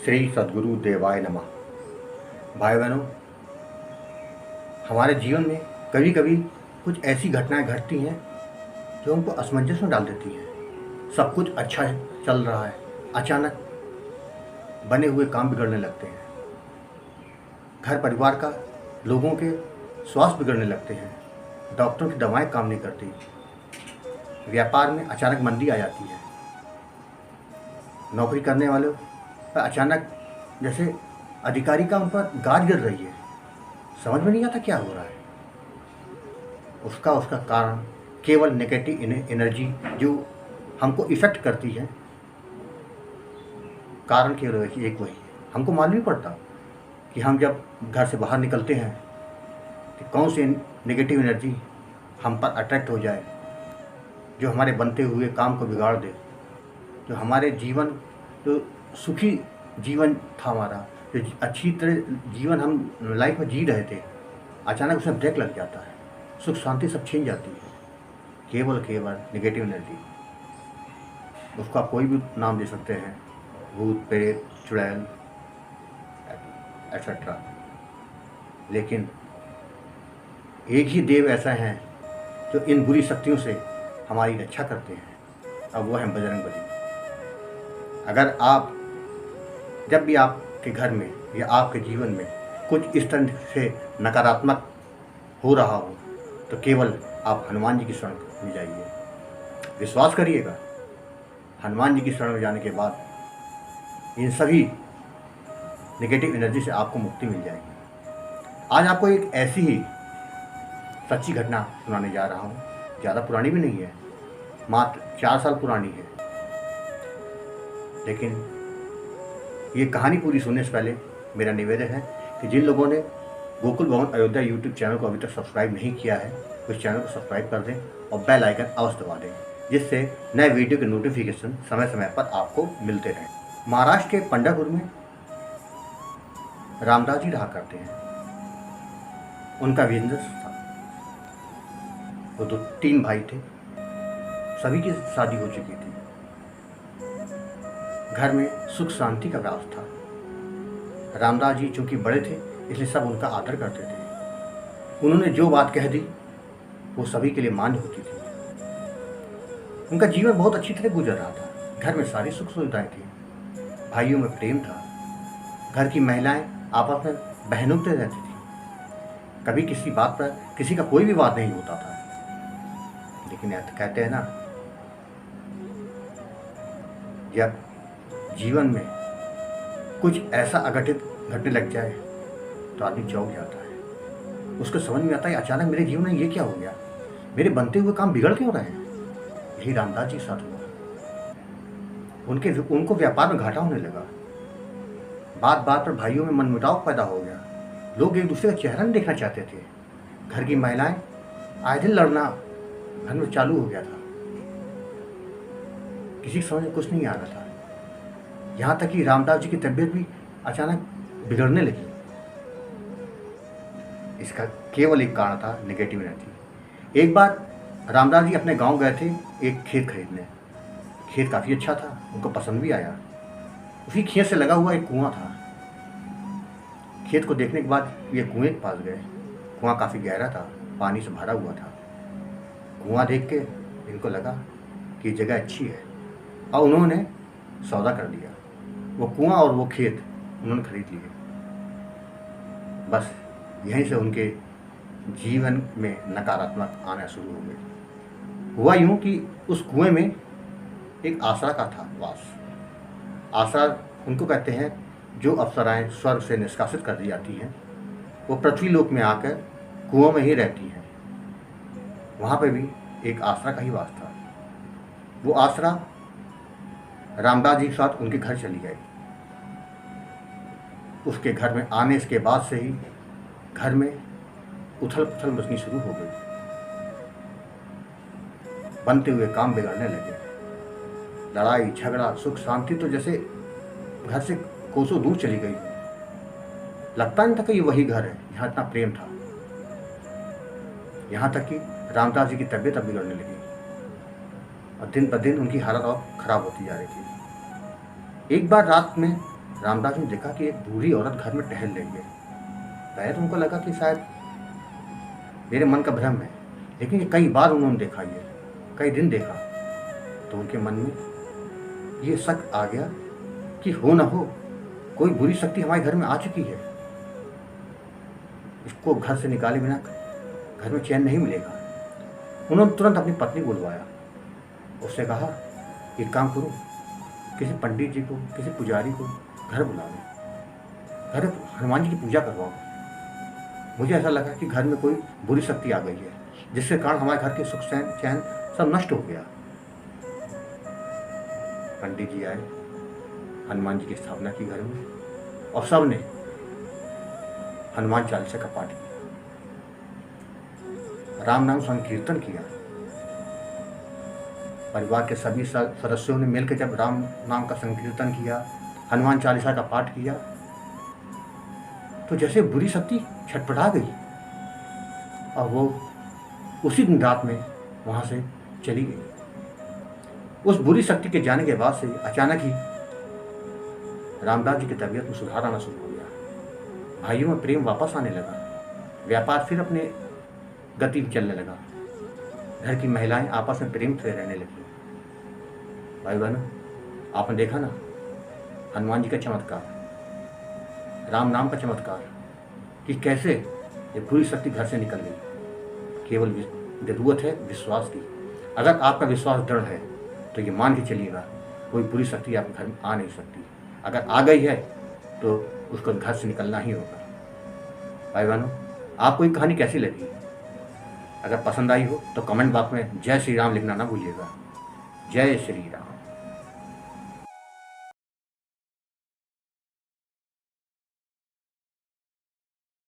श्री सद्गुरु देवाय नमः। भाई बहनों, हमारे जीवन में कभी कभी कुछ ऐसी घटनाएं घटती हैं जो हमको असमंजस में डाल देती हैं। सब कुछ अच्छा चल रहा है, अचानक बने हुए काम बिगड़ने लगते हैं। घर परिवार का, लोगों के स्वास्थ्य बिगड़ने लगते हैं। डॉक्टरों की दवाएं काम नहीं करती। व्यापार में अचानक मंदी आ जाती है। नौकरी करने वालों पर अचानक जैसे अधिकारी का उन पर गाज गिर रही है। समझ में नहीं आता क्या हो रहा है। उसका कारण केवल नेगेटिव एनर्जी जो हमको इफेक्ट करती है। कारण केवल एक वही है। हमको मालूम नहीं पड़ता कि हम जब घर से बाहर निकलते हैं कि कौन सी नेगेटिव एनर्जी हम पर अट्रैक्ट हो जाए, जो हमारे बनते हुए काम को बिगाड़ दे, जो हमारे जीवन, जो सुखी जीवन था हमारा, जो अच्छी तरह जीवन हम लाइफ में जी रहे थे, अचानक उसमें ब्रेक लग जाता है। सुख शांति सब छीन जाती है। केवल नेगेटिव एनर्जी। उसका कोई भी नाम दे सकते हैं, भूत, प्रेत, चुड़ैल एटसेट्रा। लेकिन एक ही देव ऐसा है जो इन बुरी शक्तियों से हमारी रक्षा करते हैं, अब वो है बजरंगबली। अगर आप जब भी आपके घर में या आपके जीवन में कुछ इस तरह से नकारात्मक हो रहा हो तो केवल आप हनुमान जी की शरण में जाइए। विश्वास करिएगा, हनुमान जी की शरण में जाने के बाद इन सभी नेगेटिव एनर्जी से आपको मुक्ति मिल जाएगी। आज आपको एक ऐसी ही सच्ची घटना सुनाने जा रहा हूँ। ज़्यादा पुरानी भी नहीं है, मात्र 4 साल पुरानी है। लेकिन ये कहानी पूरी सुनने से पहले मेरा निवेदन है कि जिन लोगों ने गोकुल भवन अयोध्या यूट्यूब चैनल को अभी तक सब्सक्राइब नहीं किया है, उस चैनल को सब्सक्राइब कर दें और बेल आइकन अवश्य दबा दें, जिससे नए वीडियो के नोटिफिकेशन समय समय पर आपको मिलते रहें। महाराष्ट्र के पंढरपुर में रामदास जी रहा करते हैं। उनका बिजनेस था। वो 3 भाई थे, सभी की शादी हो चुकी थी। घर में सुख शांति का वास था। रामदास जी चूंकि बड़े थे इसलिए सब उनका आदर करते थे। उन्होंने जो बात कह दी वो सभी के लिए मान्य होती थी। उनका जीवन बहुत अच्छी तरह गुजर रहा था। घर में सारी सुख सुविधाएं थी, भाइयों में प्रेम था, घर की महिलाएं आपस में बहनों से रहती थी। कभी किसी बात पर किसी का कोई विवाद नहीं होता था। लेकिन कहते हैं ना, जब जीवन में कुछ ऐसा अघटित घटने लग जाए तो आदमी चौंक जाता है। उसको समझ में आता है अचानक मेरे जीवन में ये क्या हो गया, मेरे बनते हुए काम बिगड़ क्यों रहे हैं। यही रामदास जी के साथ हुआ। उनको व्यापार में घाटा होने लगा। बात बात पर भाइयों में मनमुटाव पैदा हो गया। लोग एक दूसरे का चेहरा नहीं देखना चाहते थे। घर की महिलाएं आए दिन लड़ना घर में चालू हो गया था। किसी समझ में कुछ नहीं आ रहा था। यहाँ तक कि रामदास जी की तबीयत भी अचानक बिगड़ने लगी। इसका केवल एक कारण था, नेगेटिव एनर्जी। एक बार रामदास जी अपने गांव गए थे एक खेत खरीदने। खेत काफ़ी अच्छा था, उनको पसंद भी आया। उसी खेत से लगा हुआ एक कुआं था। खेत को देखने के बाद ये कुएं के पास गए। कुआं काफ़ी गहरा था, पानी से भरा हुआ था। कुआं देख के इनको लगा कि जगह अच्छी है और उन्होंने सौदा कर दिया। वो कुआं और वो खेत उन्होंने खरीद लिए। बस यहीं से उनके जीवन में नकारात्मक आना शुरू हो गए। हुआ यूँ कि उस कुएं में एक आसरा का था वास। आसरा उनको कहते हैं जो अप्सराएं स्वर्ग से निष्कासित कर दी जाती हैं, वो पृथ्वी लोक में आकर कुओं में ही रहती हैं। वहाँ पे भी एक आसरा का ही वास था। वो आसरा रामदास जी के साथ उनके घर चली गई। उसके घर में आने के बाद से ही घर में उथल पुथल मचनी शुरू हो गई। बनते हुए काम बिगड़ने लगे। लड़ाई झगड़ा, सुख शांति तो जैसे घर से कोसों दूर चली गई। लगता नहीं था कि ये वही घर है, यहाँ इतना प्रेम था। यहाँ तक कि रामदास जी की तबीयत अब बिगड़ने लगी और दिन ब दिन उनकी हालत और खराब होती जा रही थी। एक बार रात में रामदास ने देखा कि एक बूढ़ी औरत घर में टहल रही है। पहले तो उनको लगा कि शायद मेरे मन का भ्रम है, लेकिन ये कई बार उन्होंने देखा, ये कई दिन देखा, तो उनके मन में ये शक आ गया कि हो ना हो कोई बुरी शक्ति हमारे घर में आ चुकी है। इसको घर से निकाले बिना घर में चैन नहीं मिलेगा। उन्होंने तुरंत अपनी पत्नी को बुलवाया, उससे कहा एक काम करो, किसी पंडित जी को, किसी पुजारी को घर बुला लो, घर हनुमान जी की पूजा करवाओ। मुझे ऐसा लगा कि घर में कोई बुरी शक्ति आ गई है, जिसके कारण हमारे घर के सुख चैन सब नष्ट हो गया। पंडित जी आए, हनुमान जी की स्थापना की घर में, और सब ने हनुमान चालीसा का पाठ किया, राम नाम संकीर्तन किया। परिवार के सभी सदस्यों ने मिलकर जब राम नाम का संकीर्तन किया, हनुमान चालीसा का पाठ किया, तो जैसे बुरी शक्ति छटपटा गई और वो उसी दिन रात में वहाँ से चली गई। उस बुरी शक्ति के जाने के बाद से अचानक ही रामदास जी की तबीयत में सुधार आना शुरू हो गया। भाइयों में प्रेम वापस आने लगा, व्यापार फिर अपने गति में चलने लगा, घर की महिलाएं आपस में प्रेम से रहने लगी। भाई बहनों, आपने देखा ना हनुमान जी का चमत्कार, राम नाम का चमत्कार, कि कैसे ये बुरी शक्ति घर से निकल गई। केवल जरूरत है विश्वास की। अगर आपका विश्वास दृढ़ है तो ये मान के चलिएगा कोई बुरी शक्ति आपके घर में आ नहीं सकती। अगर आ गई है तो उसको घर से निकलना ही होगा। भाई बहनों, आपको ये कहानी कैसी लगी? अगर पसंद आई हो तो कमेंट बॉक्स में जय श्री राम लिखना ना भूलिएगा। जय श्री राम।